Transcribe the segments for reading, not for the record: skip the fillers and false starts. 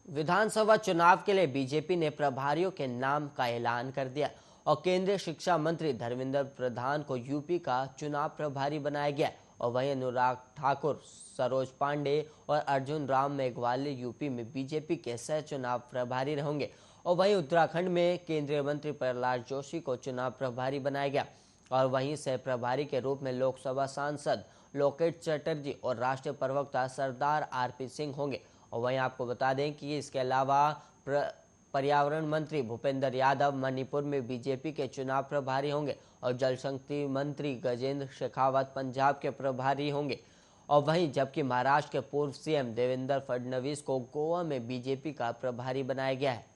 विधानसभा चुनाव के लिए बीजेपी ने प्रभारियों के नाम का ऐलान कर दिया और केंद्रीय शिक्षा मंत्री धर्मेंद्र प्रधान को यूपी का चुनाव प्रभारी बनाया गया। और वहीं अनुराग ठाकुर, सरोज पांडे और अर्जुन राम मेघवाल यूपी में बीजेपी के सह चुनाव प्रभारी रहेंगे। और वहीं उत्तराखंड में केंद्रीय मंत्री प्रहलाद जोशी को चुनाव प्रभारी बनाया गया। और वहीं सह प्रभारी के रूप में लोकसभा सांसद लोकेट चटर्जी और राष्ट्रीय प्रवक्ता सरदार आरपी सिंह होंगे। और वहीं आपको बता दें कि इसके अलावा पर्यावरण मंत्री भूपेंद्र यादव मणिपुर में बीजेपी के चुनाव प्रभारी होंगे और जल शक्ति मंत्री गजेंद्र शेखावत पंजाब के प्रभारी होंगे। और वहीं जबकि महाराष्ट्र के पूर्व सीएम देवेंद्र फडणवीस को गोवा में बीजेपी का प्रभारी बनाया गया है।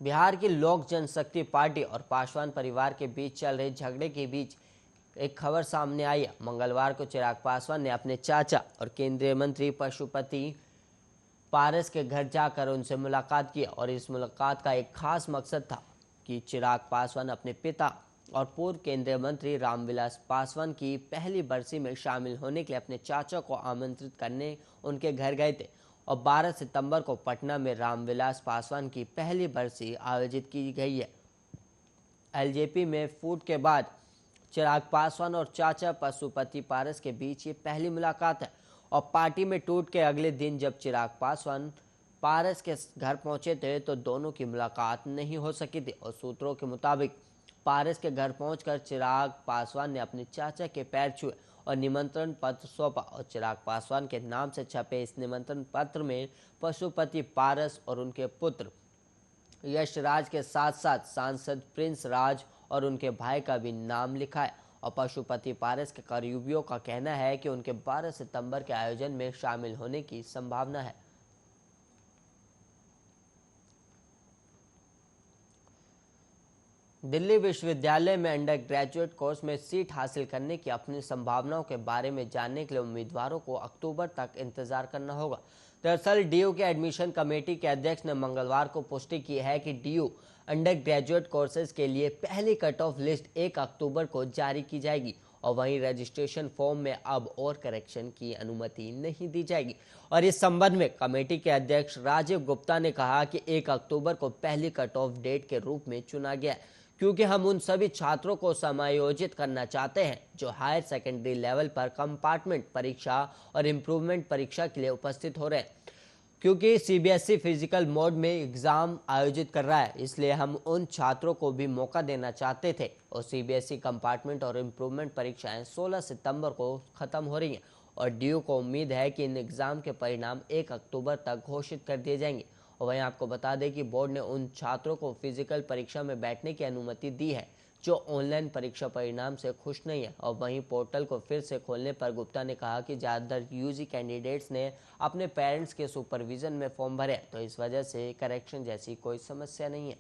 बिहार की लोक जनशक्ति पार्टी और पासवान परिवार के बीच चल रहे झगड़े के बीच एक खबर सामने आई है। मंगलवार को चिराग पासवान ने अपने चाचा और केंद्रीय मंत्री पशुपति पारस के घर जाकर उनसे मुलाकात की और इस मुलाकात का एक खास मकसद था कि चिराग पासवान अपने पिता और पूर्व केंद्रीय मंत्री रामविलास पासवान की पहली बरसी में शामिल होने के लिए अपने चाचा को आमंत्रित करने उनके घर गए थे। और 12 सितंबर को पटना में रामविलास पासवान की पहली बरसी आयोजित की गई है। एलजेपी में फूट के बाद चिराग पासवान और चाचा पशुपति पारस के बीच ये पहली मुलाकात है। और पार्टी में टूट के अगले दिन जब चिराग पासवान पारस के घर पहुंचे थे तो दोनों की मुलाकात नहीं हो सकी थी। और सूत्रों के मुताबिक पारस के घर पहुंचकर चिराग पासवान ने अपने चाचा के पैर छुए और निमंत्रण पत्र सौंपा। और चिराग पासवान के नाम से छपे इस निमंत्रण पत्र में पशुपति पारस और उनके पुत्र यश राज के साथ साथ सांसद प्रिंस राज और उनके भाई का भी नाम लिखा है। और पशुपति पारस के करीबियों का कहना है कि उनके 12 सितंबर के आयोजन में शामिल होने की संभावना है। दिल्ली विश्वविद्यालय में अंडर ग्रेजुएट कोर्स में सीट हासिल करने की अपनी संभावनाओं के बारे में जानने के लिए उम्मीदवारों को अक्टूबर तक इंतजार करना होगा। दरअसल डीयू के एडमिशन कमेटी के अध्यक्ष ने मंगलवार को पुष्टि की है कि डीयू अंडर ग्रेजुएट कोर्सेज के लिए पहली कट ऑफ लिस्ट 1 अक्टूबर को जारी की जाएगी। और वहीं रजिस्ट्रेशन फॉर्म में अब और करेक्शन की अनुमति नहीं दी जाएगी। और इस संबंध में कमेटी के अध्यक्ष राजीव गुप्ता ने कहा कि 1 अक्टूबर को पहली कट ऑफ डेट के रूप में चुना गया है क्योंकि हम उन सभी छात्रों को समायोजित करना चाहते हैं जो हायर सेकेंडरी लेवल पर कंपार्टमेंट परीक्षा और इम्प्रूवमेंट परीक्षा के लिए उपस्थित हो रहे हैं। क्योंकि सीबीएसई फिजिकल मोड में एग्जाम आयोजित कर रहा है, इसलिए हम उन छात्रों को भी मौका देना चाहते थे। और सीबीएसई कंपार्टमेंट और इम्प्रूवमेंट परीक्षाएं 16 सितंबर को खत्म हो रही हैं और डीयू को उम्मीद है कि इन एग्जाम के परिणाम 1 अक्टूबर तक घोषित कर दिए जाएंगे। और वहीं आपको बता दें कि बोर्ड ने उन छात्रों को फिजिकल परीक्षा में बैठने की अनुमति दी है जो ऑनलाइन परीक्षा परिणाम से खुश नहीं है। और वहीं पोर्टल को फिर से खोलने पर गुप्ता ने कहा कि ज़्यादातर यूजी कैंडिडेट्स ने अपने पेरेंट्स के सुपरविजन में फॉर्म भरे, तो इस वजह से करेक्शन जैसी कोई समस्या नहीं है।